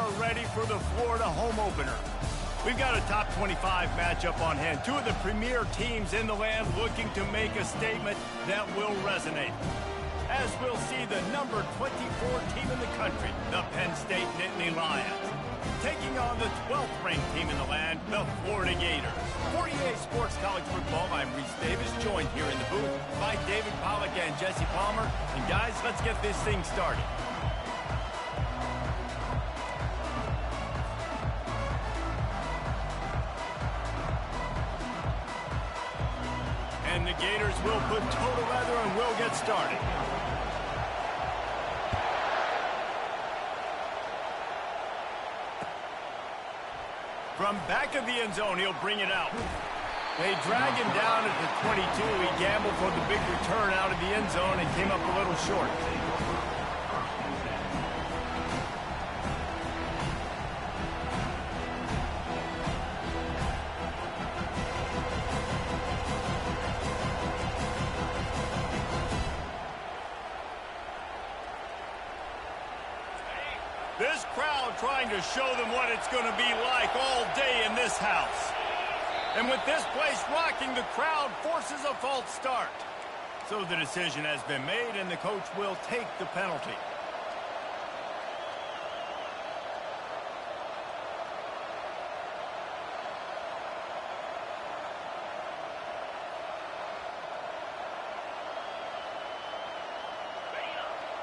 are ready for the Florida home opener. We've got a top 25 matchup on hand. Two of the premier teams in the land looking to make a statement that will resonate. As we'll see the number 24 team in the country, the Penn State Nittany Lions, taking on the 12th ranked team in the land, the Florida Gators. For EA Sports College Football, I'm Reese Davis, joined here in the booth by David Pollack and Jesse Palmer. And guys, let's get this thing started. And the Gators will put total leather and we'll get started. From back of the end zone, he'll bring it out. They drag him down at the 22. He gambled for the big return out of the end zone and came up a little short. This crowd trying to show them what it's going to be like all day in this house. And with this place rocking, the crowd forces a false start. So the decision has been made, and the coach will take the penalty.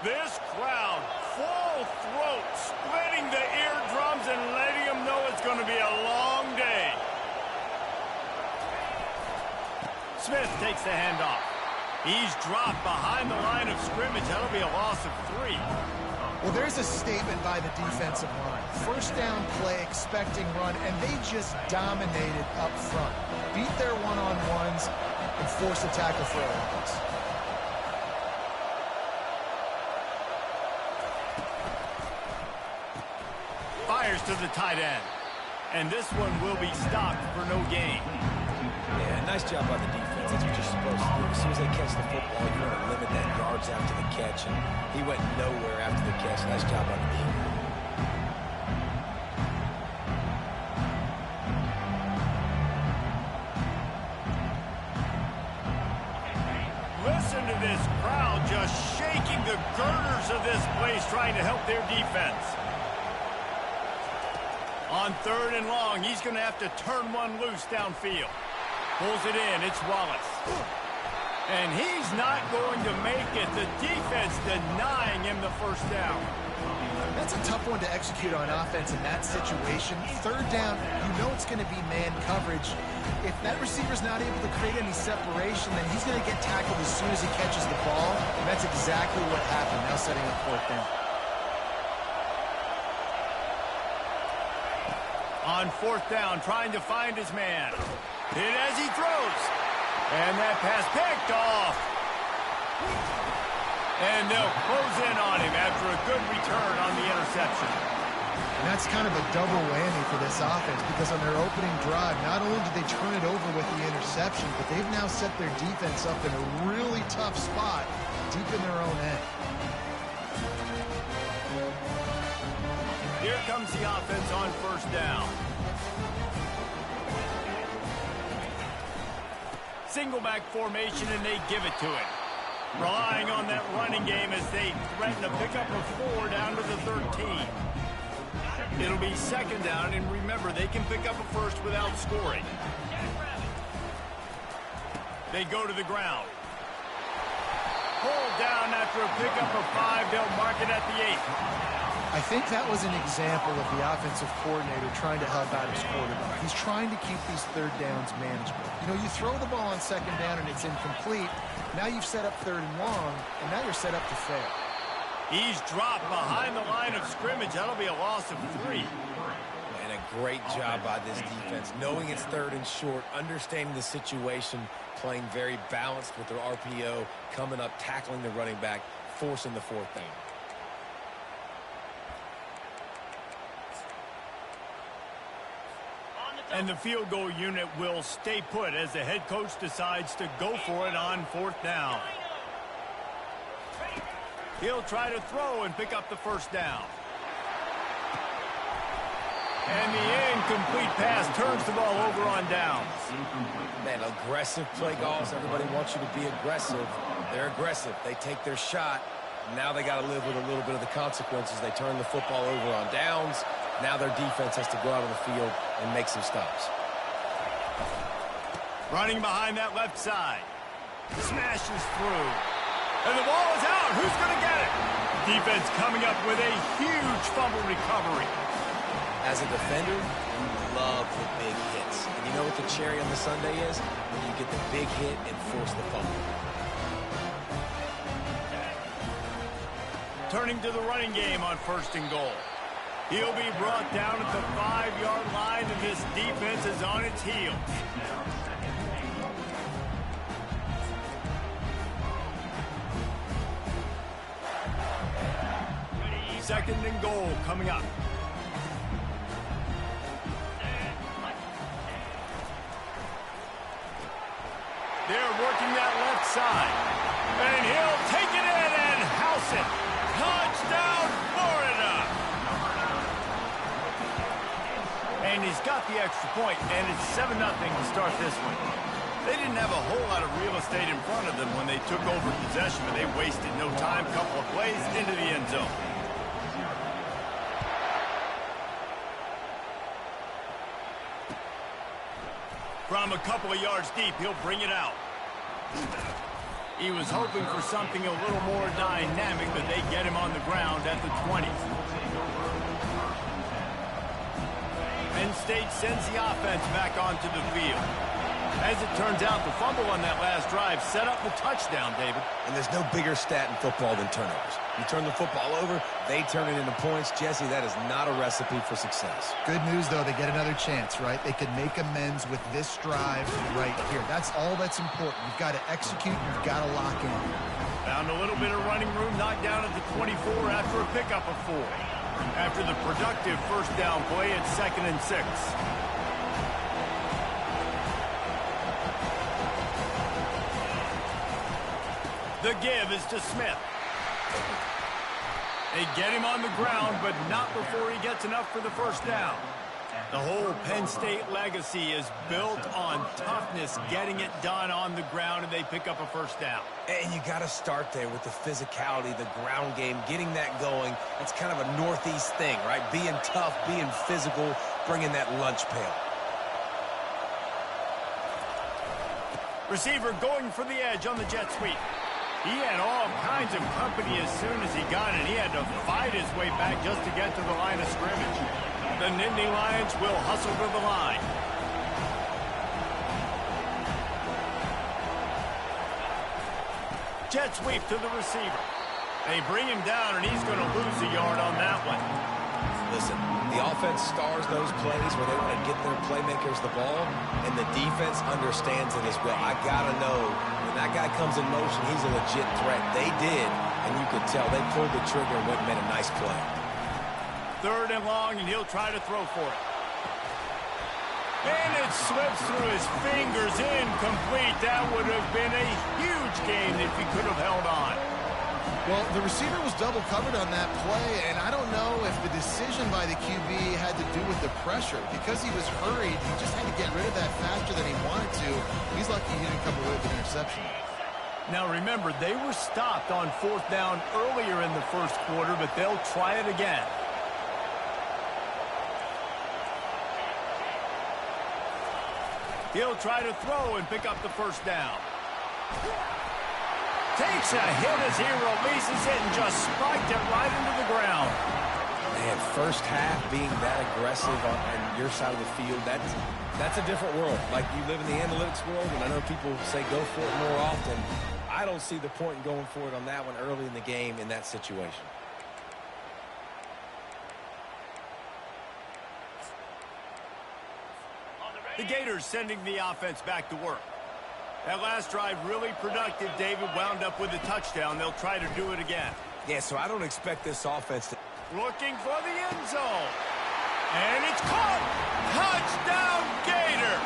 This crowd, full throat, splitting the eardrums and letting them know it's going to be a long day. Smith takes the handoff. He's dropped behind the line of scrimmage. That'll be a loss of 3. Well, there's a statement by the defensive line. First down play, expecting run, and they just dominated up front. Beat their one-on-ones and force a tackle for a loss. Fires to the tight end. And this one will be stopped for no gain. Yeah, nice job by the defense. That's what you're supposed to do. As soon as they catch the football, you want to limit that yards after the catch. And he went nowhere after the catch. Nice job by the defense. Listen to this crowd just shaking the girders of this place, trying to help their defense. On 3rd and long, he's going to have to turn one loose downfield. Pulls it in. It's Wallace. And he's not going to make it. The defense denying him the first down. That's a tough one to execute on offense in that situation. 3rd down, you know it's going to be man coverage. If that receiver's not able to create any separation, then he's going to get tackled as soon as he catches the ball. And that's exactly what happened. Now setting up 4th down. On 4th down, trying to find his man. Hit as he throws. And that pass picked off. And they'll close in on him after a good return on the interception. And that's kind of a double whammy for this offense, because on their opening drive, not only did they turn it over with the interception, but they've now set their defense up in a really tough spot deep in their own end. Here comes the offense on 1st down. Single back formation, and they give it to him. Relying on that running game as they threaten to pick up a 4 down to the 13. It'll be 2nd down, and remember, they can pick up a first without scoring. They go to the ground. Pulled down after a pickup of 5. They'll mark it at the 8. I think that was an example of the offensive coordinator trying to help out his quarterback. He's trying to keep these 3rd downs manageable. You know, you throw the ball on 2nd down and it's incomplete. Now you've set up 3rd and long, and now you're set up to fail. He's dropped behind the line of scrimmage. That'll be a loss of 3. And a great job by this defense, knowing it's 3rd and short, understanding the situation, playing very balanced with their RPO, coming up, tackling the running back, forcing the 4th down. And the field goal unit will stay put as the head coach decides to go for it on 4th down. He'll try to throw and pick up the 1st down. And the incomplete pass turns the ball over on downs. Man, aggressive play calls. Everybody wants you to be aggressive. They're aggressive. They take their shot. Now they got to live with a little bit of the consequences. They turn the football over on downs. Now their defense has to go out on the field and make some stops. Running behind that left side. Smashes through. And the ball is out. Who's going to get it? Defense coming up with a huge fumble recovery. As a defender, you love the big hits. And you know what the cherry on the sundae is? When you get the big hit and force the fumble. Turning to the running game on 1st and goal. He'll be brought down at the 5-yard line, and this defense is on its heels. Second and goal coming up. They're working that left side. And he'll take it in and house it. Touchdown, Florida! And he's got the extra point, and it's 7-0 to start this one. They didn't have a whole lot of real estate in front of them when they took over possession, but they wasted no time. Couple of plays into the end zone. From a couple of yards deep, he'll bring it out. He was hoping for something a little more dynamic, but they get him on the ground at the 20. Penn State sends the offense back onto the field. As it turns out, the fumble on that last drive set up the touchdown, David. And there's no bigger stat in football than turnovers. You turn the football over, they turn it into points. Jesse, that is not a recipe for success. Good news, though. They get another chance, right? They can make amends with this drive right here. That's all that's important. You've got to execute. You've got to lock in. Found a little bit of running room, knocked down at the 24 after a pickup of 4. After the productive first down play, it's 2nd and 6. The give is to Smith. They get him on the ground, but not before he gets enough for the first down. The whole Penn State legacy is built on toughness, getting it done on the ground, and they pick up a first down. And you got to start there with the physicality, the ground game, getting that going. It's kind of a Northeast thing, right? Being tough, being physical, bringing that lunch pail. Receiver going for the edge on the jet sweep. He had all kinds of company as soon as he got it. He had to fight his way back just to get to the line of scrimmage. The Nittany Lions will hustle to the line. Jet sweep to the receiver. They bring him down, and he's going to lose a yard on that one. Listen, the offense stars those plays where they want to get their playmakers the ball, and the defense understands it as well. I got to know, when that guy comes in motion, he's a legit threat. They did, and you could tell they pulled the trigger and went and made a nice play. 3rd and long, and he'll try to throw for it. And it slips through his fingers, incomplete. That would have been a huge gain if he could have held on. Well, the receiver was double covered on that play, and I don't know if the decision by the QB had to do with the pressure. Because he was hurried, he just had to get rid of that faster than he wanted to. He's lucky he didn't come away with an interception. Now remember, they were stopped on 4th down earlier in the first quarter, but they'll try it again. He'll try to throw and pick up the first down. Takes a hit as he releases it and just spiked it right into the ground. Man, first half being that aggressive on your side of the field, that's a different world. Like, you live in the analytics world, and I know people say go for it more often. I don't see the point in going for it on that one early in the game in that situation. The Gators sending the offense back to work. That last drive really productive. David wound up with a touchdown. They'll try to do it again. Yeah, so I don't expect this offense to... Looking for the end zone. And it's caught. Touchdown, Gator.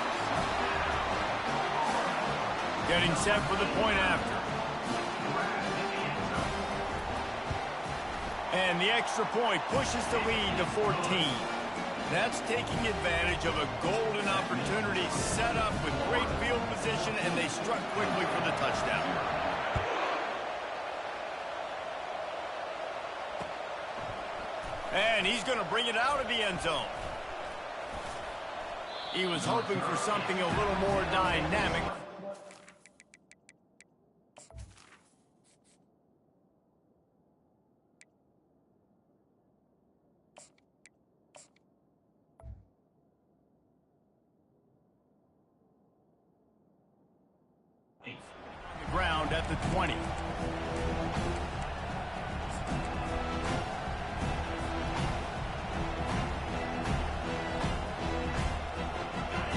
Getting set for the point after. And the extra point pushes the lead to 14. That's taking advantage of a golden opportunity set up with great field position, and they struck quickly for the touchdown. And he's going to bring it out of the end zone. He was hoping for something a little more dynamic. Ground at the 20.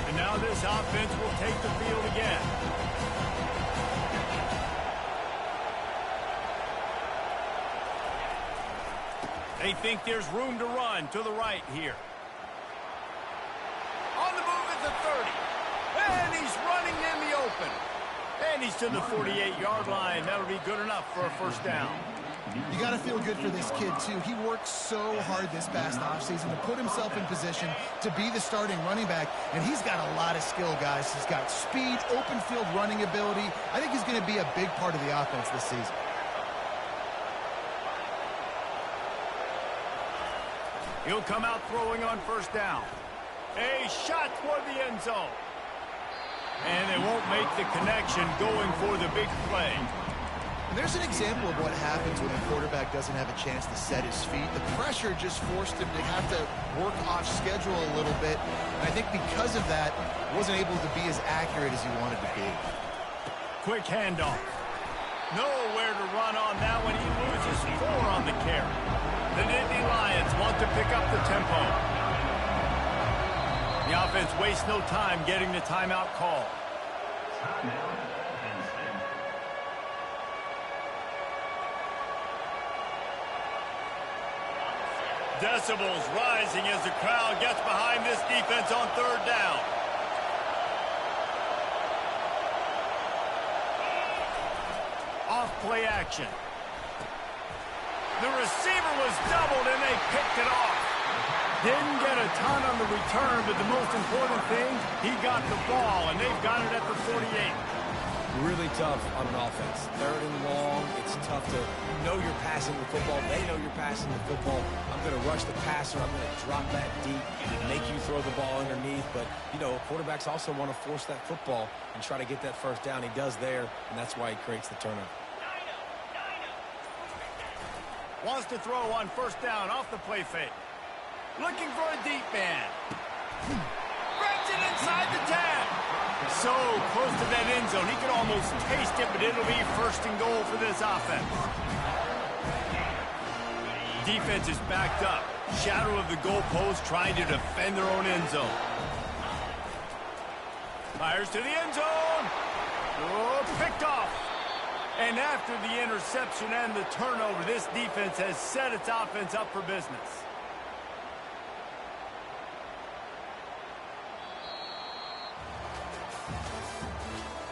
And now this offense will take the field again. They think there's room to run to the right here. On the move at the 30. And he's running in the open. And he's to the 48-yard line. That'll be good enough for a first down. You got to feel good for this kid, too. He worked so hard this past offseason to put himself in position to be the starting running back, and he's got a lot of skill, guys. He's got speed, open field running ability. I think he's going to be a big part of the offense this season. He'll come out throwing on first down. A shot toward the end zone. And they won't make the connection going for the big play. And there's an example of what happens when a quarterback doesn't have a chance to set his feet. The pressure just forced him to have to work off schedule a little bit. And I think because of that, wasn't able to be as accurate as he wanted to be. Quick handoff. Nowhere to run on that one. He loses 4 on the carry. The Nittany Lions want to pick up the tempo. The offense wastes no time getting the timeout call. Decibels rising as the crowd gets behind this defense on third down. Off play action. The receiver was doubled and they picked it off. Didn't get a ton on the return, but the most important thing, he got the ball, and they've got it at the 48. Really tough on an offense. Third and long, it's tough to know you're passing the football. They know you're passing the football. I'm going to rush the passer. I'm going to drop that deep, make you throw the ball underneath. But, you know, quarterbacks also want to force that football and try to get that first down. He does there, and that's why he creates the turnover. Wants to throw on first down off the play fake. Looking for a deep man. Grabs it inside the 10. So close to that end zone. He can almost taste it, but it'll be first and goal for this offense. Defense is backed up. Shadow of the goalpost trying to defend their own end zone. Fires to the end zone. Oh, picked off. And after the interception and the turnover, this defense has set its offense up for business.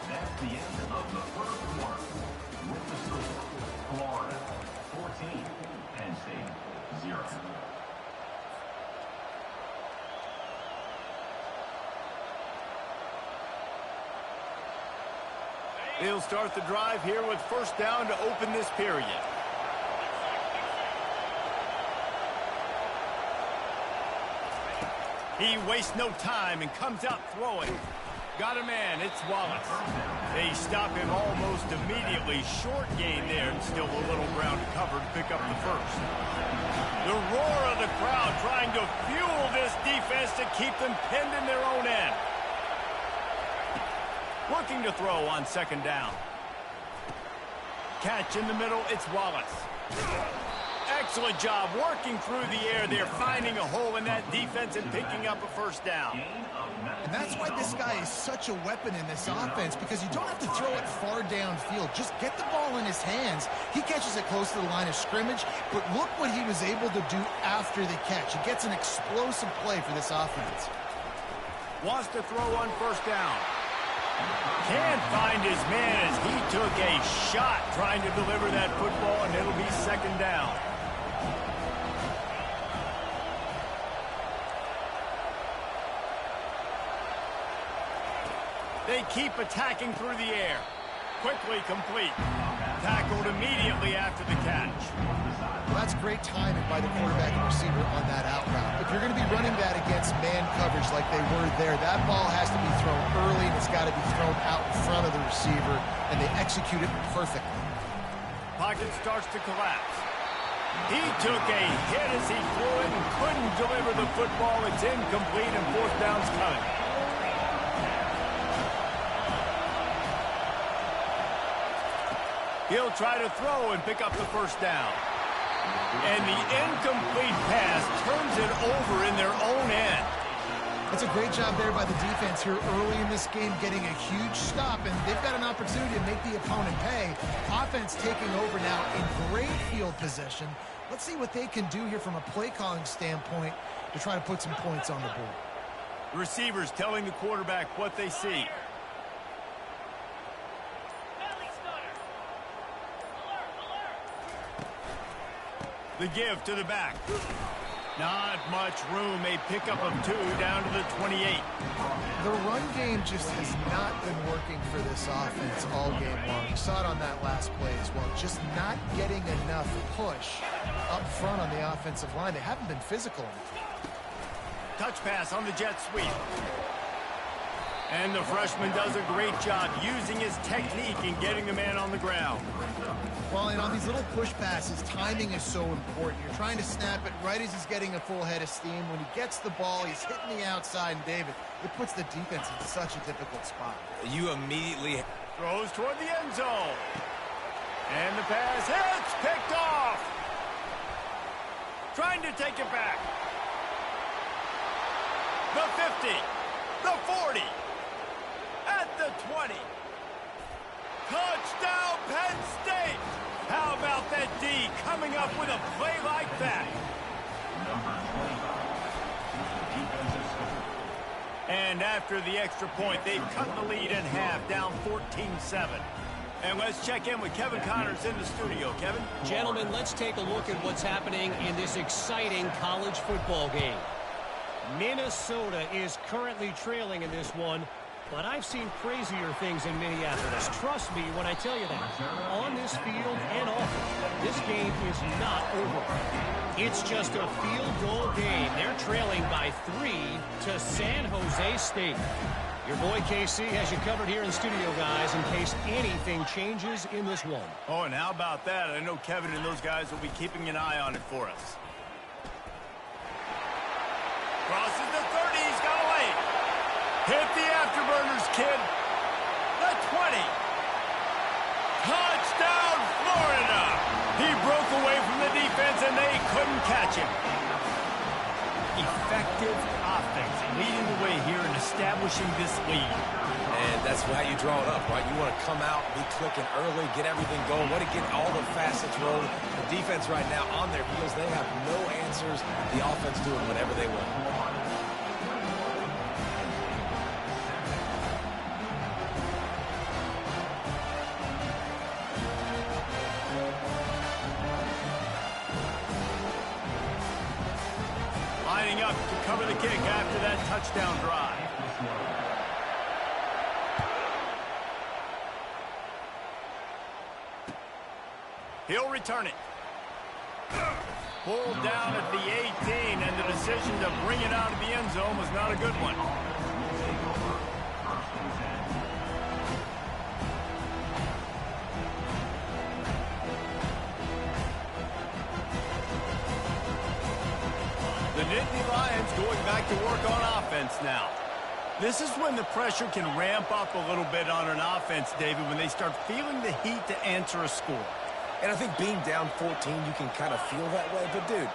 That's the end of the first quarter. With the score, Florida 14, Penn State 0. He'll start the drive here with first down to open this period. He wastes no time and comes out throwing. Got a man, it's Wallace. They stop him almost immediately. Short gain there, and still a little ground to cover to pick up the first. The roar of the crowd trying to fuel this defense to keep them pinned in their own end. Looking to throw on second down. Catch in the middle, it's Wallace. Excellent job working through the air there, finding a hole in that defense and picking up a first down. And that's why this guy is such a weapon in this offense, because you don't have to throw it far downfield. Just get the ball in his hands. He catches it close to the line of scrimmage, but look what he was able to do after the catch. He gets an explosive play for this offense. Wants to throw on first down. Can't find his man as he took a shot trying to deliver that football, and it'll be second down. They keep attacking through the air. Quickly complete. Tackled immediately after the catch. Well, that's great timing by the quarterback and receiver on that out route. If you're going to be running that against man coverage like they were there, that ball has to be thrown early, and it's got to be thrown out in front of the receiver, and they execute it perfectly. Pocket starts to collapse. He took a hit as he threw it and couldn't deliver the football. It's incomplete, and fourth down's coming. He'll try to throw and pick up the first down. And the incomplete pass turns it over in their own end. It's a great job there by the defense here early in this game, getting a huge stop, and they've got an opportunity to make the opponent pay. Offense taking over now in great field position. Let's see what they can do here from a play calling standpoint to try to put some points on the board. Receivers telling the quarterback what they see. The give to the back. Not much room. A pickup of 2 down to the 28. The run game just has not been working for this offense all game long. You saw it on that last play as well. Just not getting enough push up front on the offensive line. They haven't been physical enough. Touch pass on the jet sweep. And the freshman does a great job using his technique and getting the man on the ground. Well, and on these little push passes, timing is so important. You're trying to snap it right as he's getting a full head of steam. When he gets the ball, he's hitting the outside, and David, it puts the defense in such a difficult spot. You immediately throws toward the end zone. And the pass hits, picked off. Trying to take it back. The 50, the 40, at the 20. Touchdown, Penn State! How about that D coming up with a play like that? Number 25 is the defensive score. And after the extra point, they've cut the lead in half, down 14-7. And let's check in with Kevin Connors in the studio. Kevin? Gentlemen, let's take a look at what's happening in this exciting college football game. Minnesota is currently trailing in this one, but I've seen crazier things in Minneapolis. Trust me when I tell you that. On this field and off it, this game is not over. It's just a field goal game. They're trailing by 3 to San Jose State. Your boy KC has you covered here in studio, guys, in case anything changes in this one. Oh, and how about that? I know Kevin and those guys will be keeping an eye on it for us. Crosses the 30, he's got a lane. Hit the afterburners, kid. The 20. Touchdown, Florida. He broke away from the defense, and they couldn't catch him. Effective offense leading the way here and establishing this lead. And that's how you draw it up, right? You want to come out, be clicking early, get everything going, want to get all the facets rolling. The defense right now on their heels, they have no answers. The offense doing whatever they want. Lining up to cover the kick after that touchdown drive. He'll return it. Pulled down at the 18, and the decision to bring it out of the end zone was not a good one. The Nittany Lions going back to work on offense now. This is when the pressure can ramp up a little bit on an offense, David, when they start feeling the heat to answer a score. And I think being down 14, you can kind of feel that way. But, dude,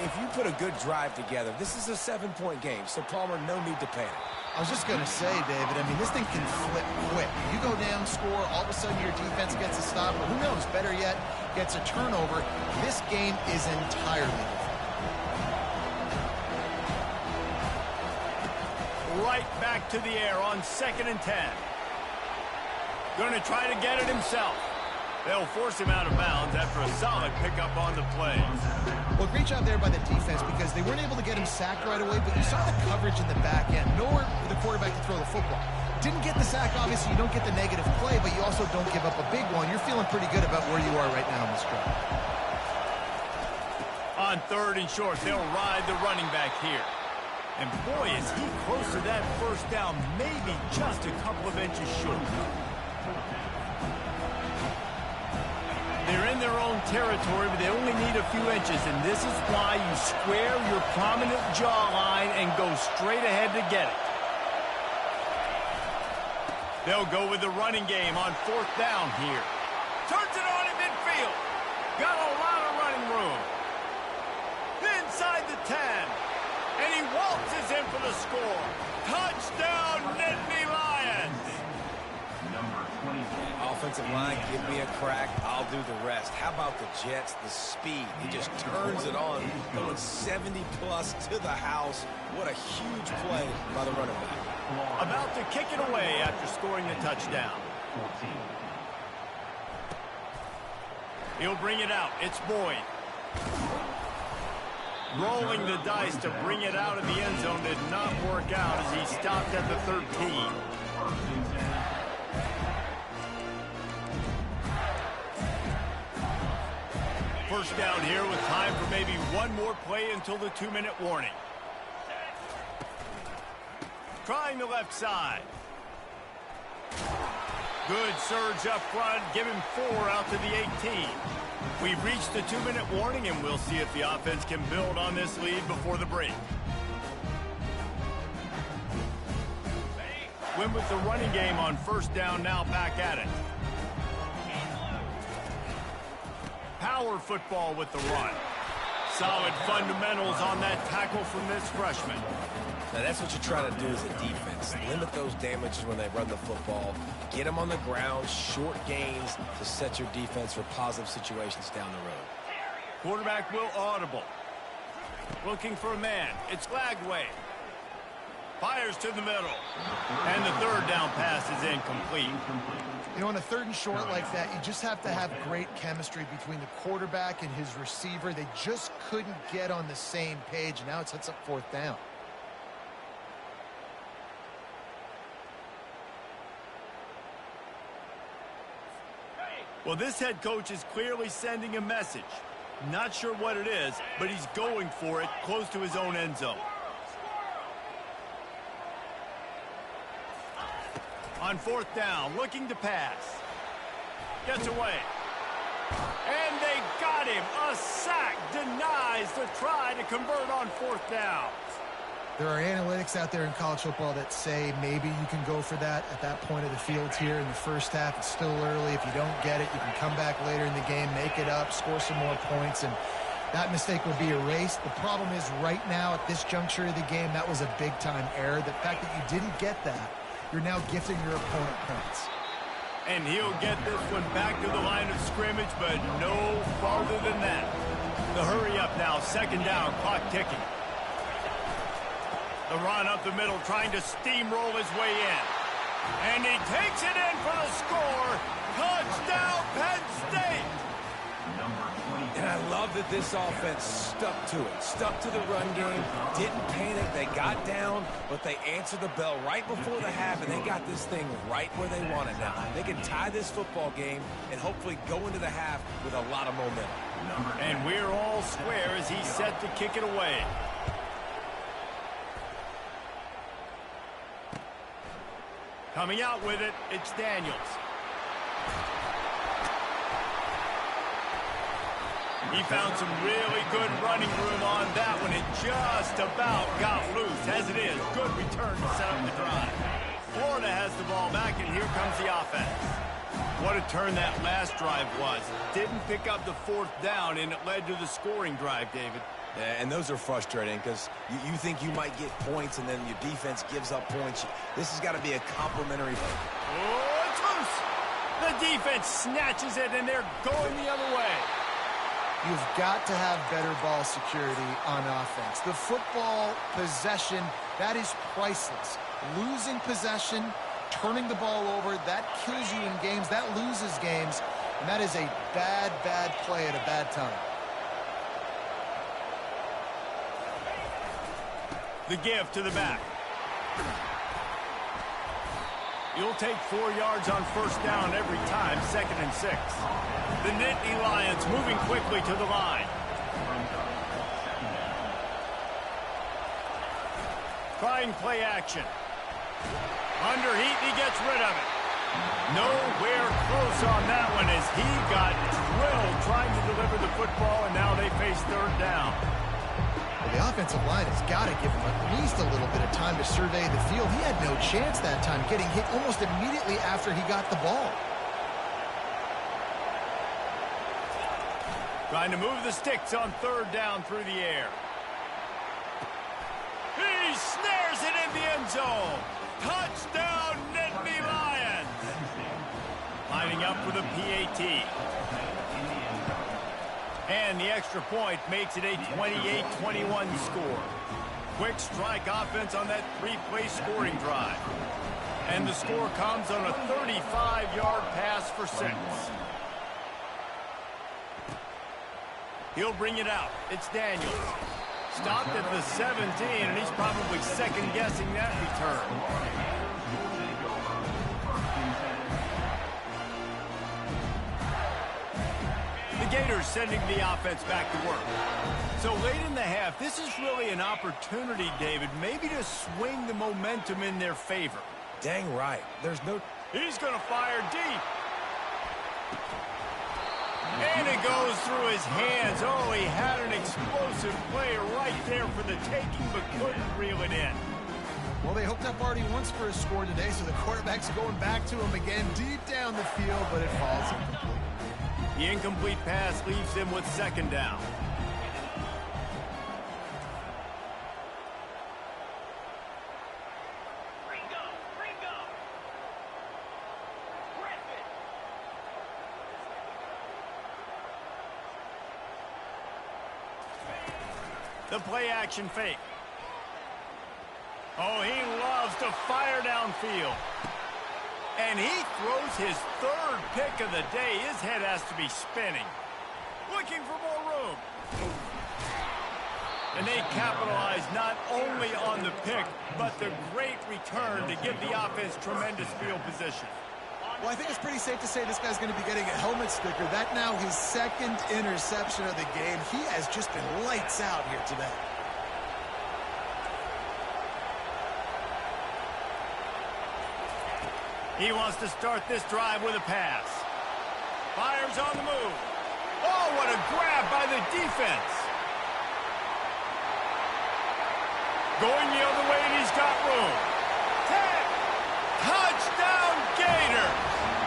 if you put a good drive together, this is a 7-point game. So, Palmer, no need to panic. I was just going to say, David, I mean, this thing can flip quick. You go down, score, all of a sudden your defense gets a stop, or who knows, better yet, gets a turnover. This game is entirely different. Right back to the air on 2nd and 10. Going to try to get it himself. They'll force him out of bounds after a solid pickup on the play. Well, great job there by the defense because they weren't able to get him sacked right away, but you saw the coverage in the back end. Nowhere for the quarterback to throw the football. Didn't get the sack, obviously you don't get the negative play, but you also don't give up a big one. You're feeling pretty good about where you are right now in this drive. On 3rd and short, they'll ride the running back here. And boy, is he close to that first down, maybe just a couple of inches short. They're in their own territory, but they only need a few inches, and this is why you square your prominent jawline and go straight ahead to get it. They'll go with the running game on 4th down here. Turns it on in midfield. Got a lot of running room. Inside the 10. And he waltzes in for the score. Touchdown, Nittany Lions. Number 24. Offensive line, give me a crack, I'll do the rest. How about the Jets, the speed? He just turns it on, going 70-plus to the house. What a huge play by the running back. About to kick it away after scoring the touchdown. 14. He'll bring it out. It's Boyd. Rolling the dice to bring it out of the end zone did not work out as he stopped at the 13. First down here with time for maybe one more play until the 2-minute warning. Trying the left side. Good surge up front. Give him 4 out to the 18. We've reached the 2-minute warning, and we'll see if the offense can build on this lead before the break. Win with the running game on first down, now back at it. Power football with the run. Solid fundamentals on that tackle from this freshman. Now, that's what you try to do as a defense. Limit those damages when they run the football. Get them on the ground, short gains to set your defense for positive situations down the road. Quarterback will audible. Looking for a man. It's Lagway. Fires to the middle. And the 3rd down pass is incomplete. You know, on a 3rd and short like that, you just have to have great chemistry between the quarterback and his receiver. They just couldn't get on the same page, and now it sets up 4th down. Well, this head coach is clearly sending a message. Not sure what it is, but he's going for it close to his own end zone. On 4th down, looking to pass. Gets away. And they got him. A sack denies the try to convert on 4th down. There are analytics out there in college football that say maybe you can go for that at that point of the field here in the first half. It's still early. If you don't get it, you can come back later in the game, make it up, score some more points, and that mistake will be erased. The problem is right now at this juncture of the game, that was a big-time error. The fact that you didn't get that, you're now gifting your opponent points. And he'll get this one back to the line of scrimmage, but no farther than that. The hurry up now, 2nd down, clock ticking. The run up the middle, trying to steamroll his way in. And he takes it in for the score. Touchdown, Penn State! And I love that this offense stuck to it, stuck to the run game, didn't panic. They got down, but they answered the bell right before the half, and they got this thing right where they want it now. They can tie this football game and hopefully go into the half with a lot of momentum. And we're all square as he's set to kick it away. Coming out with it, it's Daniels. He found some really good running room on that one. It just about got loose. As it is, good return to set up the drive. Florida has the ball back, and here comes the offense. What a turn that last drive was. Didn't pick up the 4th down, and it led to the scoring drive, David. Yeah, and those are frustrating because you think you might get points and then your defense gives up points. This has got to be a complimentary. Oh, it's loose. The defense snatches it, and they're going the other way. You've got to have better ball security on offense. The football possession, that is priceless. Losing possession, turning the ball over, that kills you in games, that loses games, and that is a bad, bad play at a bad time. The give to the back. You'll take 4 yards on first down every time, 2nd and 6. The Nittany Lions moving quickly to the line. Trying play action. Under heat, he gets rid of it. Nowhere close on that one as he got drilled trying to deliver the football, and now they face 3rd down. Well, the offensive line has got to give him at least a little bit of time to survey the field. He had no chance that time, getting hit almost immediately after he got the ball. Trying to move the sticks on 3rd down through the air. He snares it in the end zone. Touchdown, Nittany Lions. Lining up for the PAT. And the extra point makes it a 28-21 score. Quick strike offense on that 3-play scoring drive. And the score comes on a 35-yard pass for 6. He'll bring it out. It's Daniels. Stopped at the 17, and he's probably second-guessing that return. The Gators sending the offense back to work. So late in the half, this is really an opportunity, David, maybe to swing the momentum in their favor. Dang right. There's no... He's going to fire deep. And it goes through his hands. Oh, he had an explosive play right there for the taking, but couldn't reel it in. Well, they hooked up already once for a score today, so the quarterback's going back to him again deep down the field, but it falls incomplete. The incomplete pass leaves him with 2nd down. The play action fake. Oh, he loves to fire downfield. And he throws his 3rd pick of the day. His head has to be spinning. Looking for more room. And they capitalize not only on the pick, but the great return to give the offense tremendous field position. Well, I think it's pretty safe to say this guy's going to be getting a helmet sticker. That now his 2nd interception of the game. He has just been lights out here today. He wants to start this drive with a pass. Fires on the move. Oh, what a grab by the defense. Going the other way, and he's got room. 10. Touchdown, Gators.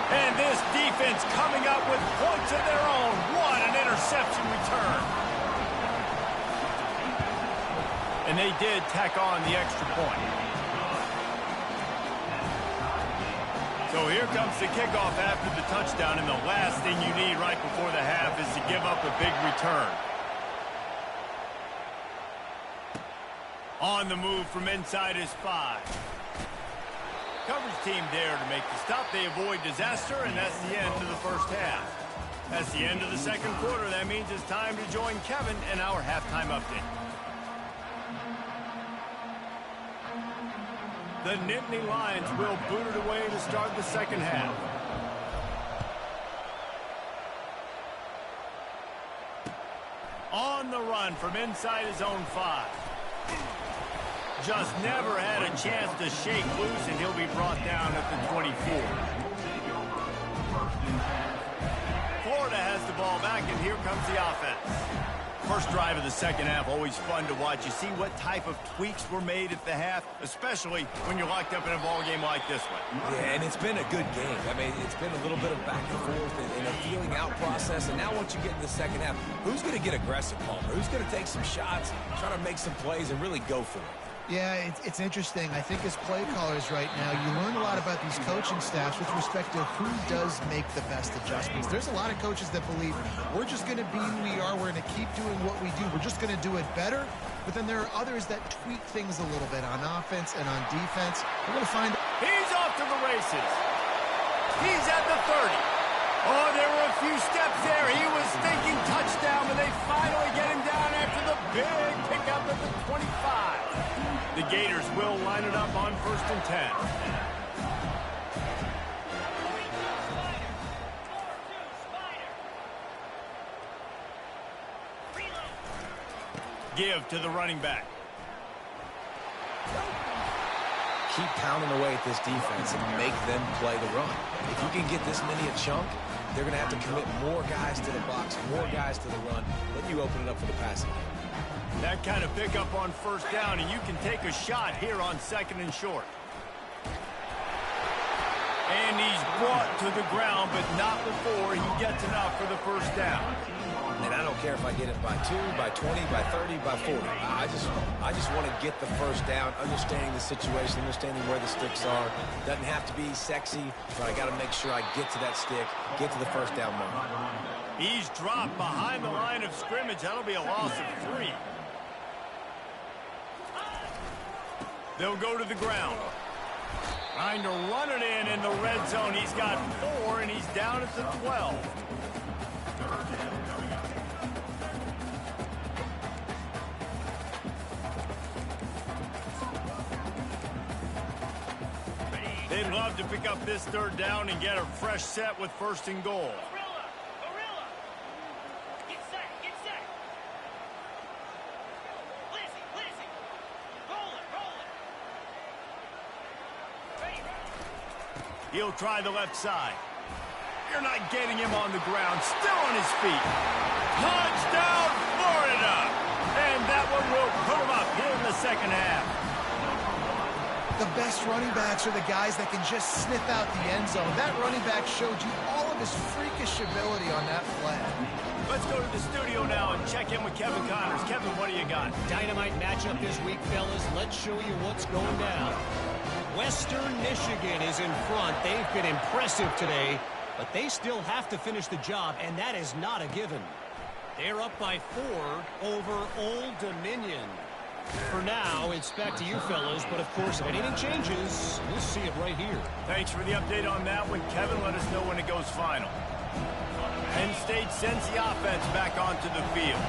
And this defense coming up with points of their own. What an interception return. And they did tack on the extra point. So here comes the kickoff after the touchdown, and the last thing you need right before the half is to give up a big return. On the move from inside his 5. Coverage team there to make the stop. They avoid disaster, and that's the end of the first half. That's the end of the 2nd quarter. That means it's time to join Kevin in our halftime update. The Nittany Lions will boot it away to start the 2nd half. On the run from inside his own 5. Just never had a chance to shake loose, and he'll be brought down at the 24. Florida has the ball back, and here comes the offense. First drive of the 2nd half, always fun to watch. You see what type of tweaks were made at the half, especially when you're locked up in a ball game like this one. Yeah, and it's been a good game. I mean, it's been a little bit of back and forth and a feeling out process. And now once you get in the 2nd half, who's going to get aggressive, Palmer? Who's going to take some shots, try to make some plays, and really go for it? Yeah, it's interesting. I think as play callers right now, you learn a lot about these coaching staffs with respect to who does make the best adjustments. There's a lot of coaches that believe we're just going to be who we are. We're going to keep doing what we do. We're just going to do it better. But then there are others that tweak things a little bit on offense and on defense. We're going to find... He's off to the races. He's at the 30. Oh, there were a few steps there. He was thinking touchdown, but they finally get him down after the big pickup at the 25. The Gators will line it up on 1st and 10. give to the running back. Keep pounding away at this defense and make them play the run. If you can get this many a chunk, they're going to have to commit more guys to the box, more guys to the run. Then you open it up for the passing game. That kind of pickup on first down, and you can take a shot here on 2nd and short. And he's brought to the ground, but not before he gets enough for the first down. And I don't care if I get it by 2, by 20, by 30, by 40. I just want to get the first down, understanding the situation, understanding where the sticks are. Doesn't have to be sexy, but I got to make sure I get to that stick, get to the first down mark. He's dropped behind the line of scrimmage. That'll be a loss of 3. They'll go to the ground. Trying to run it in the red zone. He's got 4, and he's down at the 12. They'd love to pick up this 3rd down and get a fresh set with 1st and goal. Get set. Lizzie. Roll it. He'll try the left side. You're not getting him on the ground. Still on his feet. Touchdown, Florida! And that one will put him up here in the 2nd half. The best running backs are the guys that can just sniff out the end zone. That running back showed you all of his freakish ability on that play. Let's go to the studio now and check in with Kevin Connors. Kevin, what do you got? Dynamite matchup this week, fellas. Let's show you what's going down. Western Michigan is in front. They've been impressive today, but they still have to finish the job, and that is not a given. They're up by 4 over Old Dominion. For now, it's back to you, fellas, but of course, if anything changes, we'll see it right here. Thanks for the update on that one, Kevin. Let us know when it goes final. Penn State sends the offense back onto the field.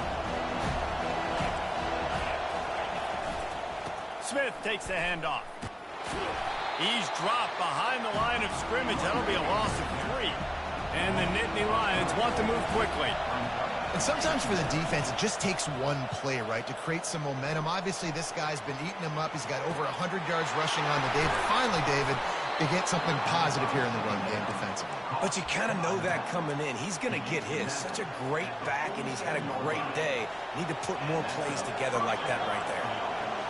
Smith takes the handoff. He's dropped behind the line of scrimmage. That'll be a loss of 3. And the Nittany Lions want to move quickly. And sometimes for the defense, it just takes one play, right, to create some momentum. Obviously, this guy's been eating him up. He's got over 100 yards rushing on the day. Finally, David, they get something positive here in the run game defensively. But you kind of know that coming in. He's going to get his. Such a great back, and he's had a great day. Need to put more plays together like that right there.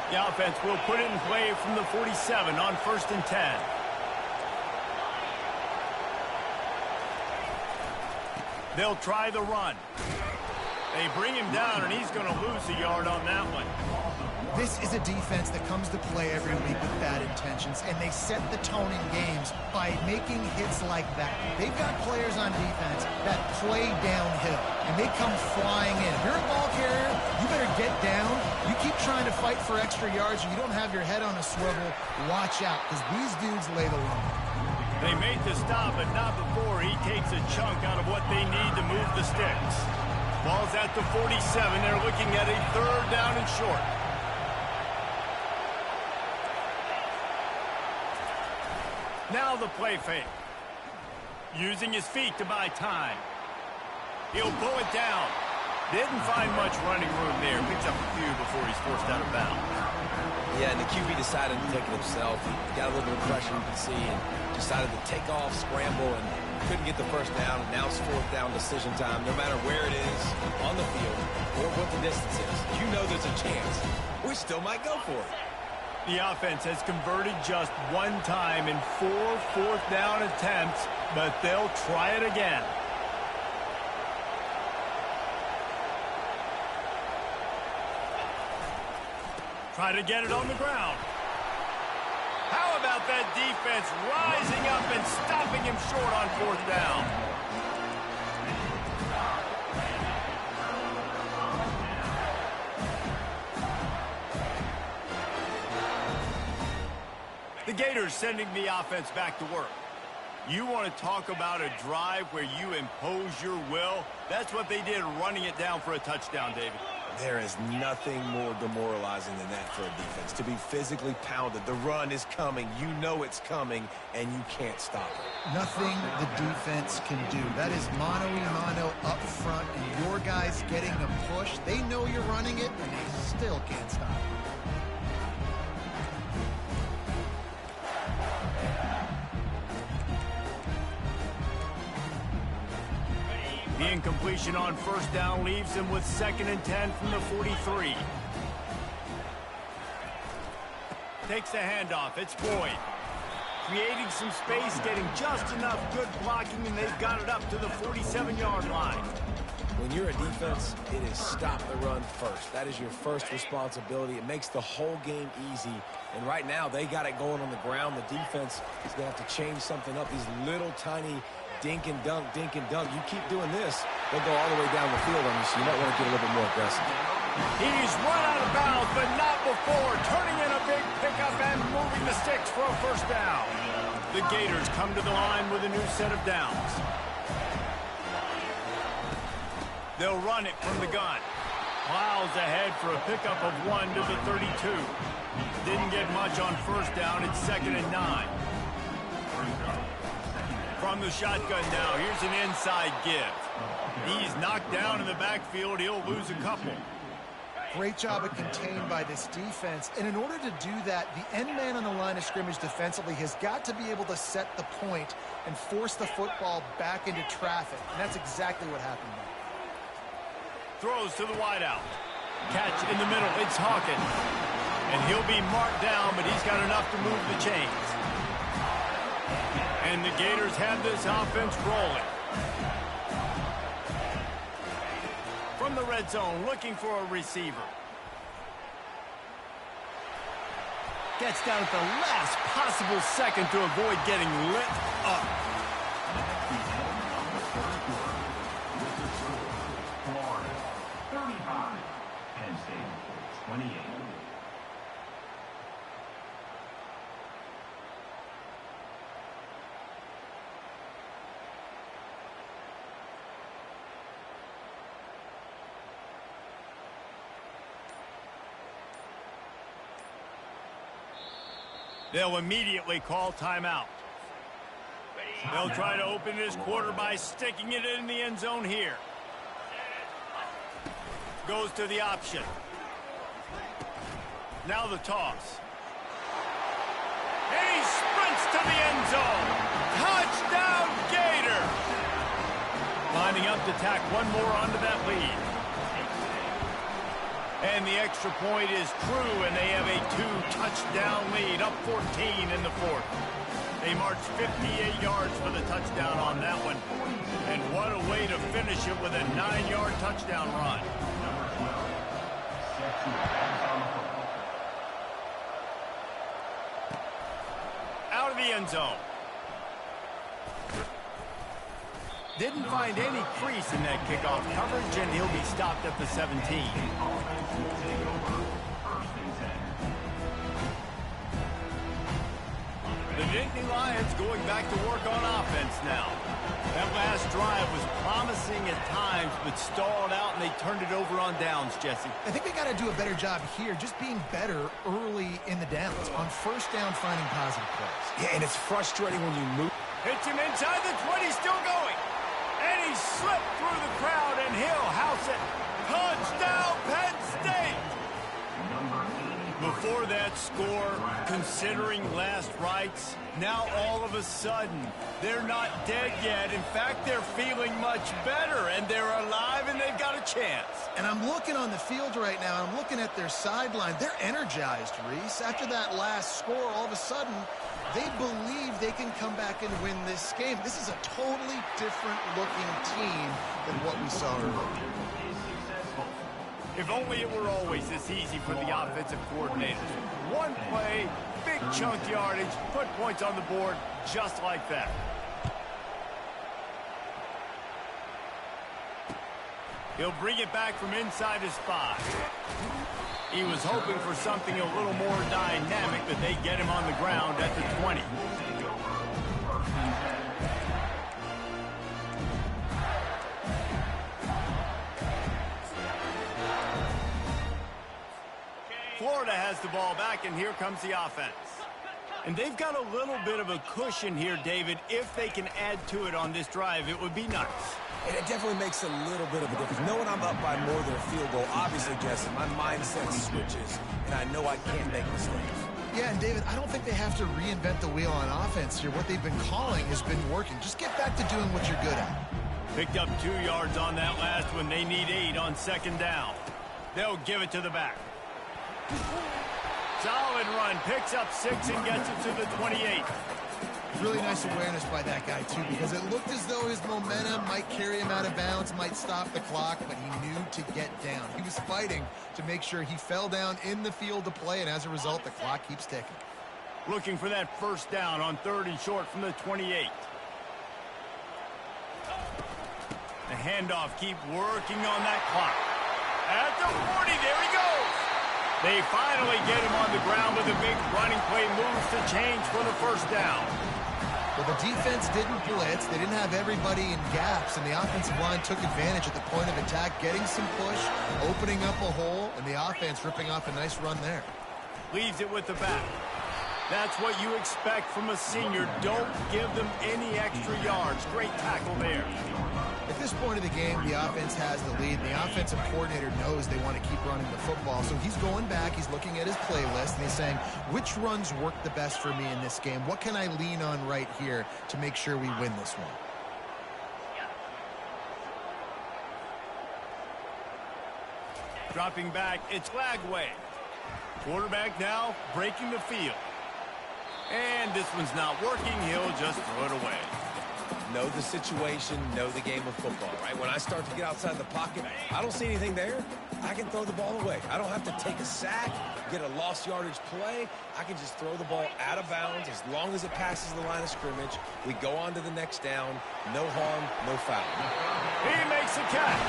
The offense will put it in play from the 47 on 1st and 10. They'll try the run. They bring him down, and he's going to lose a yard on that one. This is a defense that comes to play every week with bad intentions, and they set the tone in games by making hits like that. They've got players on defense that play downhill, and they come flying in. If you're a ball carrier, you better get down. You keep trying to fight for extra yards, or you don't have your head on a swivel. Watch out, because these dudes lay the lumber. They made the stop, but not before he takes a chunk out of what they need to move the sticks. Ball's at the 47. They're looking at a 3rd down and short. Now the play fake. Using his feet to buy time. He'll pull it down. Didn't find much running room there. Picks up a few before he's forced out of bounds. Yeah, and the QB decided to take it himself. He got a little bit of pressure, you can see, and decided to take off, scramble, and couldn't get the first down. And now it's 4th down decision time. No matter where it is on the field or what the distance is, you know there's a chance. We still might go for it. The offense has converted just 1 time in 4 4th down attempts, but they'll try it again. Try to get it on the ground. How about that defense rising up and stopping him short on 4th down? The Gators sending the offense back to work. You want to talk about a drive where you impose your will? That's what they did running it down for a touchdown, David. There is nothing more demoralizing than that for a defense. To be physically pounded, the run is coming, you know it's coming, and you can't stop it. Nothing the defense can do. That is mano-a-mano up front, and your guys getting a push. They know you're running it, and they still can't stop it. The incompletion on first down leaves him with 2nd and 10 from the 43. Takes the handoff. It's Boyd. Creating some space, getting just enough good blocking, and they've got it up to the 47-yard line. When you're a defense, it is stop the run first. That is your first responsibility. It makes the whole game easy. And right now, they got it going on the ground. The defense is going to have to change something up. These little tiny dink and dunk, dink and dunk. You keep doing this, they'll go all the way down the field on you, so you might want to get a little bit more aggressive. He's run out of bounds, but not before. Turning in a big pickup and moving the sticks for a first down. The Gators come to the line with a new set of downs. They'll run it from the gun. Plows ahead for a pickup of 1 to the 32. Didn't get much on first down. It's 2nd and 9. From the shotgun now, here's an inside give. He's knocked down in the backfield. He'll lose a couple. Great job of contained by this defense. And in order to do that, the end man on the line of scrimmage defensively has got to be able to set the point and force the football back into traffic. And that's exactly what happened there. Throws to the wideout. Catch in the middle. It's Hawkins. And he'll be marked down, but he's got enough to move the chains. And the Gators have this offense rolling. From the red zone, looking for a receiver. Gets down at the last possible second to avoid getting lit up. Florida, 35. Penn State, 28. They'll immediately call timeout. They'll try to open this quarter by sticking it in the end zone here. Goes to the option. Now the toss. And he sprints to the end zone. Touchdown, Gator! Lining up to tack one more onto that lead. And the extra point is true, and they have a 2-touchdown lead, up 14 in the fourth. They march 58 yards for the touchdown on that one. And what a way to finish it with a 9-yard touchdown run. Out of the end zone. Didn't find any crease in that kickoff coverage, and he'll be stopped at the 17. The Nittany Lions going back to work on offense now. That last drive was promising at times, but stalled out, and they turned it over on downs, Jesse. I think they got to do a better job here, just being better early in the downs. On first down, finding positive plays. Yeah, and it's frustrating when you move. Hits him inside the 20, still going. And he slipped through the crowd, and he'll house it. Touchdown, Penn State! Before that score, considering last rites, now all of a sudden, they're not dead yet. In fact, they're feeling much better, and they're alive, and they've got a chance. And I'm looking on the field right now, and I'm looking at their sideline. They're energized, Reese. After that last score, all of a sudden, they believe they can come back and win this game. This is a totally different looking team than what we saw earlier. If only it were always this easy for the offensive coordinators. One play, big chunk yardage, put points on the board just like that. He'll bring it back from inside his 5. He was hoping for something a little more dynamic, but they get him on the ground at the 20. Florida has the ball back, and here comes the offense. And they've got a little bit of a cushion here, David. If they can add to it on this drive, it would be nice. And it definitely makes a little bit of a difference. Knowing I'm up by more than a field goal, obviously, Jesse, my mindset switches, and I know I can't make mistakes. Yeah, and David, I don't think they have to reinvent the wheel on offense here. What they've been calling has been working. Just get back to doing what you're good at. Picked up 2 yards on that last one. They need 8 on second down. They'll give it to the back. Solid run. Picks up 6 and gets it to the 28. Really nice awareness by that guy, too, because it looked as though his momentum might carry him out of bounds, might stop the clock, but he knew to get down. He was fighting to make sure he fell down in the field to play, and as a result, the clock keeps ticking. Looking for that first down on 3rd and short from the 28. The handoff, keep working on that clock. At the 40, there he goes. They finally get him on the ground with a big running play, moves to change for the first down. Well, the defense didn't blitz. They didn't have everybody in gaps, and the offensive line took advantage at the point of attack, getting some push, opening up a hole, and the offense ripping off a nice run there. Leaves it with the back. That's what you expect from a senior. Don't give them any extra yards. Great tackle there. At this point of the game, the offense has the lead, and the offensive coordinator knows they want to keep running the football. So he's going back, he's looking at his playlist, and he's saying, which runs work the best for me in this game? What can I lean on right here to make sure we win this one? Dropping back, it's Lagway. Quarterback now breaking the field. And this one's not working. He'll just throw it away. Know the situation, know the game of football, right? When I start to get outside the pocket, I don't see anything there. I can throw the ball away. I don't have to take a sack, get a lost yardage play. I can just throw the ball out of bounds as long as it passes the line of scrimmage. We go on to the next down. No harm, no foul. He makes a catch.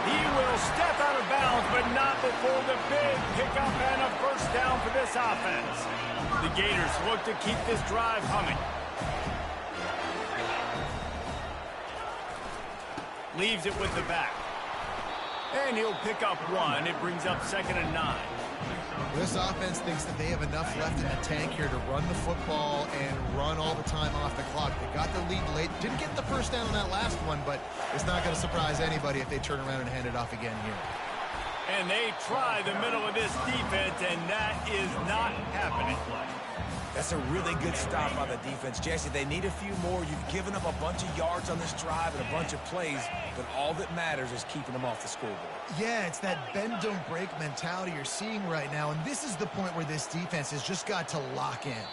He will step out of bounds, but not before the big pickup and a first down for this offense. The Gators look to keep this drive humming. Leaves it with the back. And he'll pick up 1. It brings up 2nd and 9. This offense thinks that they have enough left in the tank here to run the football and run all the time off the clock. They got the lead late. Didn't get the first down on that last one, but it's not going to surprise anybody if they turn around and hand it off again here. And they try the middle of this defense, and that is not happening. That's a really good stop by the defense. Jesse, they need a few more. You've given up a bunch of yards on this drive and a bunch of plays, but all that matters is keeping them off the scoreboard. Yeah, it's that bend, don't break mentality you're seeing right now, and this is the point where this defense has just got to lock in.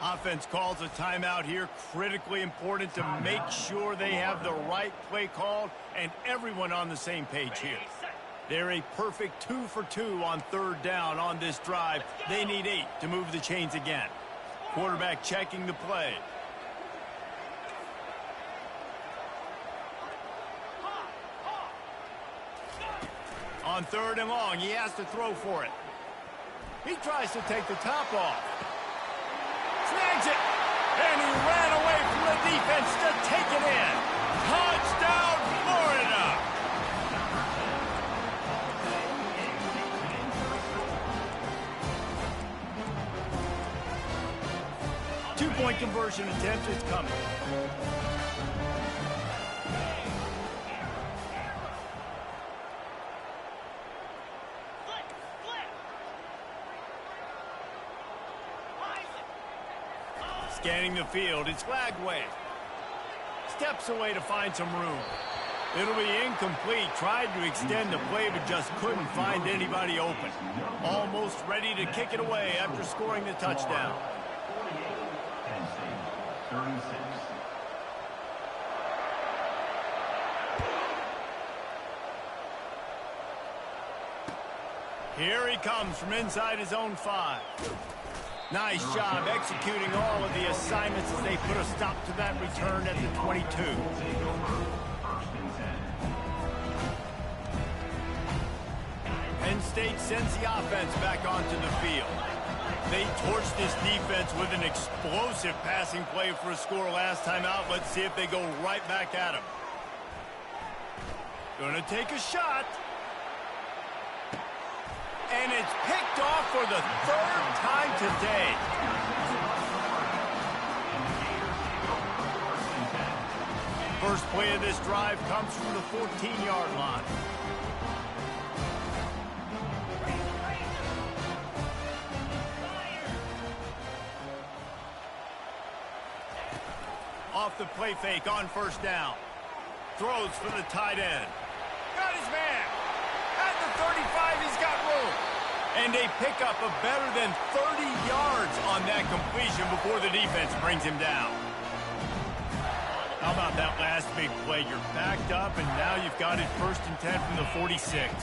Offense calls a timeout here. Critically important to make sure they have the right play called and everyone on the same page here. They're a perfect 2 for 2 on 3rd down on this drive. They need 8 to move the chains again. Quarterback checking the play. On 3rd and long, he has to throw for it. He tries to take the top off. Snags it. And he ran away from the defense to take it in. Touchdown, Florida. Two-point conversion attempt is coming. Scanning the field, it's Lagway. Steps away to find some room. It'll be incomplete. Tried to extend the play, but just couldn't find anybody open. Almost ready to kick it away after scoring the touchdown. Penn State, 36. Here he comes from inside his own 5. Nice job executing all of the assignments as they put a stop to that return at the 22. Penn State sends the offense back onto the field. They torched this defense with an explosive passing play for a score last time out. Let's see if they go right back at him. Gonna take a shot. And it's picked off for the third time today. First play of this drive comes from the 14-yard line. Off the play fake on first down. Throws for the tight end. Got his man. At the 35, he's got room. And they pick up a better than 30 yards on that completion before the defense brings him down. How about that last big play? You're backed up, and now you've got it 1st and 10 from the 46.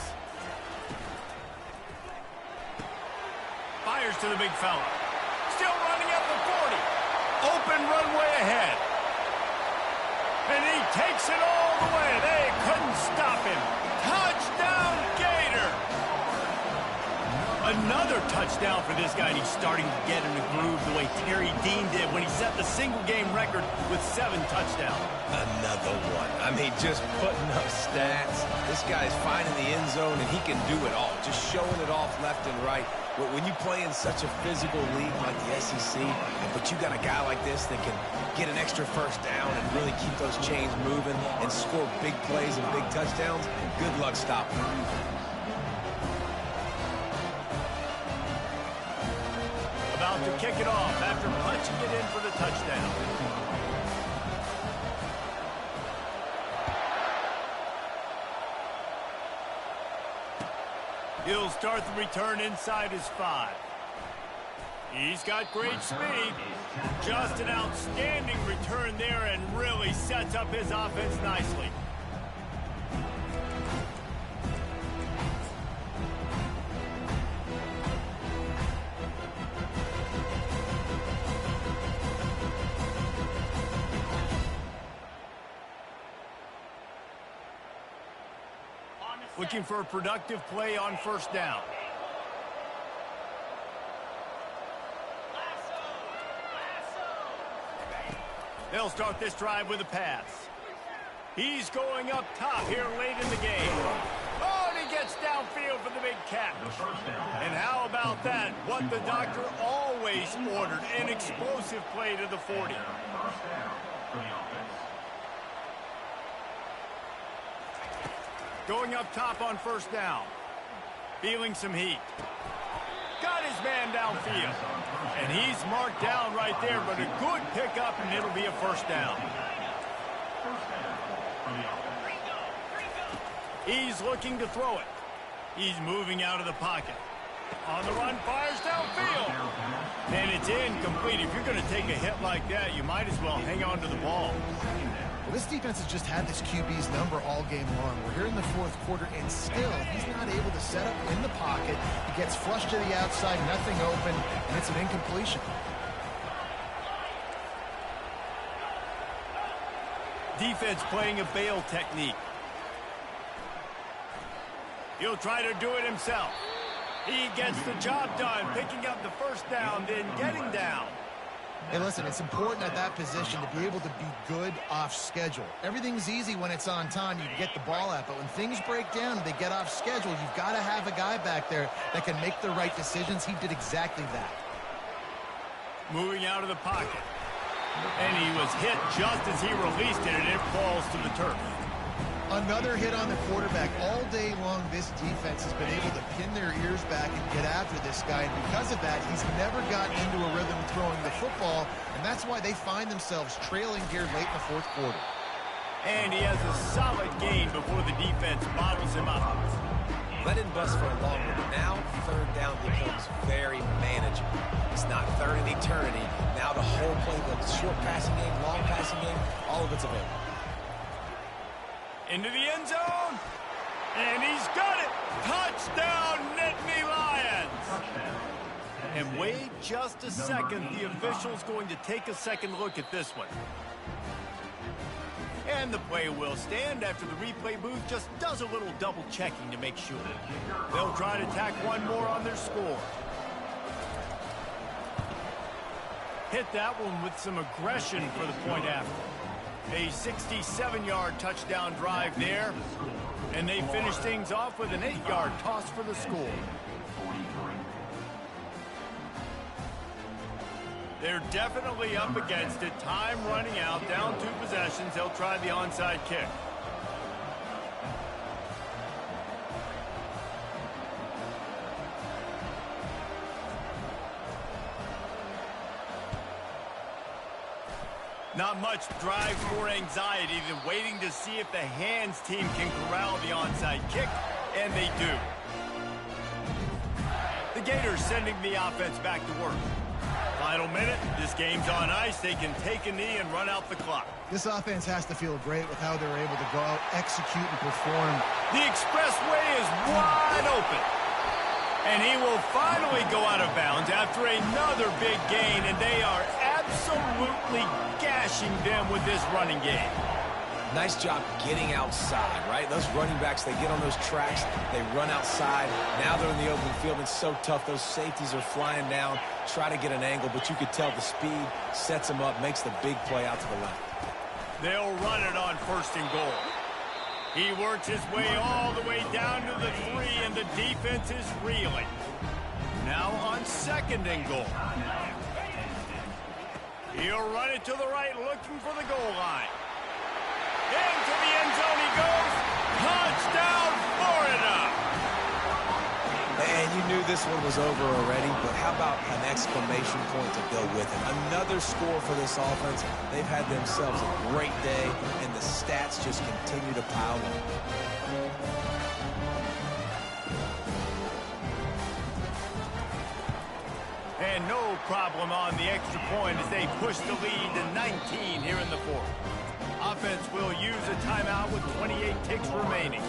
Fires to the big fella. Still running up the 40. Open runway ahead. And he takes it all the way. They couldn't stop him. Touchdown, Gator! Another touchdown for this guy, and he's starting to get in the groove the way Terry Dean did when he set the single-game record with 7 touchdowns. Another one. I mean, just putting up stats. This guy's finding the end zone, and he can do it all. Just showing it off left and right. When you play in such a physical league like the SEC, but you got a guy like this that can get an extra first down and really keep those chains moving and score big plays and big touchdowns, good luck stopping him. About to kick it off after punching it in for the touchdown. He'll start the return inside his 5. He's got great speed. Just an outstanding return there and really sets up his offense nicely. Looking for a productive play on first down. They'll start this drive with a pass. He's going up top here late in the game. Oh, and he gets downfield for the big catch. And how about that? What the doctor always ordered, an explosive play to the 40. Going up top on first down. Feeling some heat. Got his man downfield. And he's marked down right there, but a good pickup, and it'll be a first down. He's looking to throw it. He's moving out of the pocket. On the run, fires downfield. And it's incomplete. If you're going to take a hit like that, you might as well hang on to the ball. Well, this defense has just had this QB's number all game long. We're here in the 4th quarter, and still, he's not able to set up in the pocket. He gets flushed to the outside, nothing open, and it's an incompletion. Defense playing a bail technique. He'll try to do it himself. He gets the job done, picking up the first down, then getting down. Hey, listen, it's important at that position to be able to be good off schedule. Everything's easy when it's on time. You can get the ball out, but when things break down and they get off schedule, you've got to have a guy back there that can make the right decisions. He did exactly that. Moving out of the pocket. And he was hit just as he released it, and it falls to the turf. Another hit on the quarterback. All day long, this defense has been able to pin their ears back and get after this guy. And because of that, he's never gotten into a rhythm throwing the football. And that's why they find themselves trailing here late in the 4th quarter. And he has a solid gain before the defense bottles him up. Let him bust for a long one, but now third down becomes very manageable. It's not third in eternity. Now the whole play, the short passing game, long passing game, all of it's available. Into the end zone. And he's got it. Touchdown, Nittany Lions. And wait just a second. The official's going to take a second look at this one. And the play will stand after the replay booth just does a little double checking to make sure. They'll try to tack one more on their score. Hit that one with some aggression for the point after. A 67-yard touchdown drive there. And they finish things off with an 8-yard toss for the score. They're definitely up against it. Time running out. Down 2 possessions. They'll try the onside kick. Not much drive or anxiety than waiting to see if the hands team can corral the onside kick, and they do. The Gators sending the offense back to work. Final minute, this game's on ice. They can take a knee and run out the clock. This offense has to feel great with how they're able to go out, execute, and perform. The expressway is wide open. And he will finally go out of bounds after another big gain, and they are absolutely gashing them with this running game. Nice job getting outside, right? Those running backs, they get on those tracks, they run outside. Now they're in the open field. It's so tough. Those safeties are flying down, try to get an angle, but you could tell the speed sets them up, makes the big play out to the left. They'll run it on 1st and goal. He works his way all the way down to the 3, and the defense is reeling. Now on 2nd and goal. He'll run it to the right, looking for the goal line. Into the end zone he goes. Touchdown, Florida! And you knew this one was over already, but how about an exclamation point to go with it? Another score for this offense. They've had themselves a great day, and the stats just continue to pile up. And no problem on the extra point as they push the lead to 19 here in the 4th. Offense will use a timeout with 28 ticks remaining.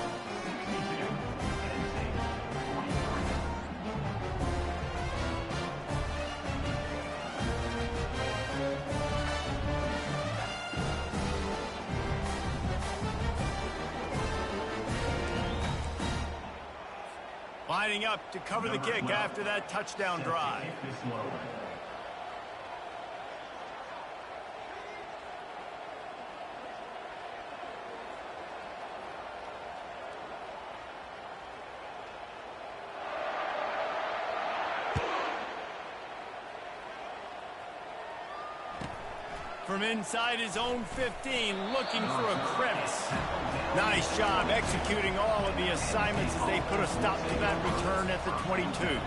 Lining up to cover the kick after that touchdown drive. From inside his own 15, looking for a crevice. Nice job executing all of the assignments as they put a stop to that return at the 22.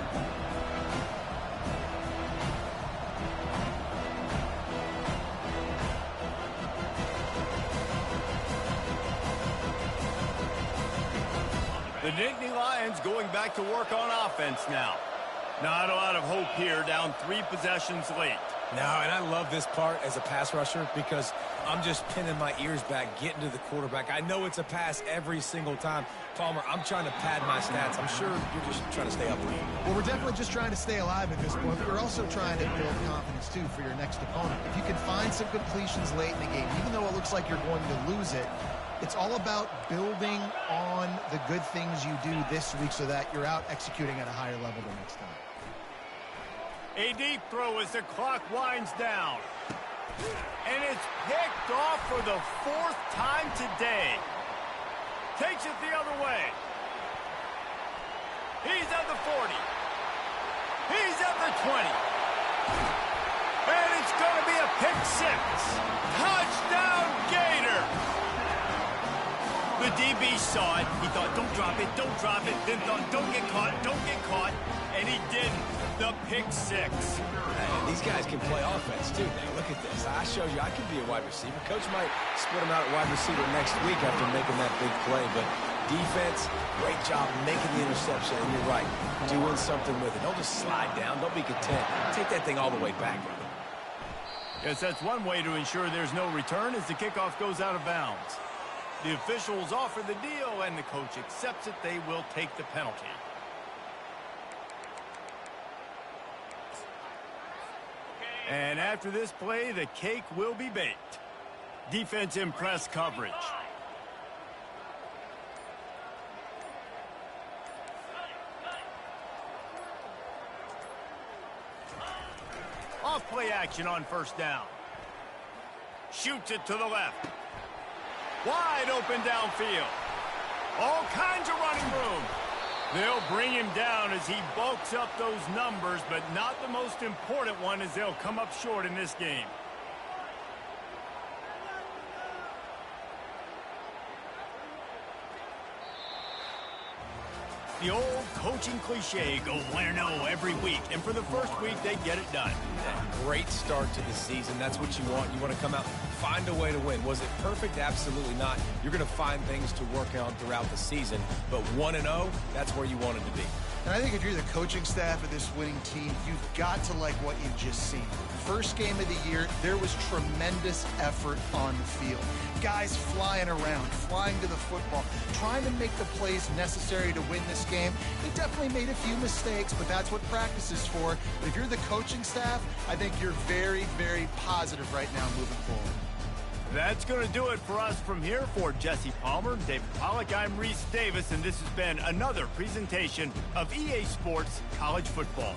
The Nittany Lions going back to work on offense now. Not a lot of hope here, down 3 possessions late. No, and I love this part as a pass rusher because I'm just pinning my ears back, getting to the quarterback. I know it's a pass every single time. Palmer, I'm trying to pad my stats. I'm sure you're just trying to stay up. Well, we're definitely just trying to stay alive at this point, but you're also trying to build confidence, too, for your next opponent. If you can find some completions late in the game, even though it looks like you're going to lose it, it's all about building on the good things you do this week so that you're out executing at a higher level the next time. A deep throw as the clock winds down. And it's picked off for the 4th time today. Takes it the other way. He's at the 40. He's at the 20. And it's going to be a pick 6. Touchdown, Gator. The DB saw it. He thought, don't drop it, don't drop it. Then thought, don't get caught, don't get caught. And he didn't. The pick 6. Hey, these guys can play offense, too. Now, look at this. I showed you I can be a wide receiver. Coach might split him out at wide receiver next week after making that big play. But defense, great job making the interception. And you're right, doing something with it. Don't just slide down. Don't be content. Take that thing all the way back. Yes, that's one way to ensure there's no return as the kickoff goes out of bounds. The officials offer the deal, and the coach accepts it. They will take the penalty. And after this play, the cake will be baked. Defense in press coverage. Off play action on 1st down. Shoots it to the left. Wide open downfield. All kinds of running room. They'll bring him down as he bulks up those numbers, but not the most important one as they'll come up short in this game. The old coaching cliche, go win-0 every week. And for the first week, they get it done. Great start to the season. That's what you want. You want to come out, find a way to win. Was it perfect? Absolutely not. You're going to find things to work on throughout the season. But 1-0, that's where you want it to be. And I think if you're the coaching staff of this winning team, you've got to like what you've just seen. First game of the year, there was tremendous effort on the field. Guys flying around, flying to the football, trying to make the plays necessary to win this game. They definitely made a few mistakes, but that's what practice is for. But if you're the coaching staff, I think you're very, very positive right now moving forward. That's going to do it for us from here. For Jesse Palmer, David Pollack, I'm Reese Davis, and this has been another presentation of EA Sports College Football.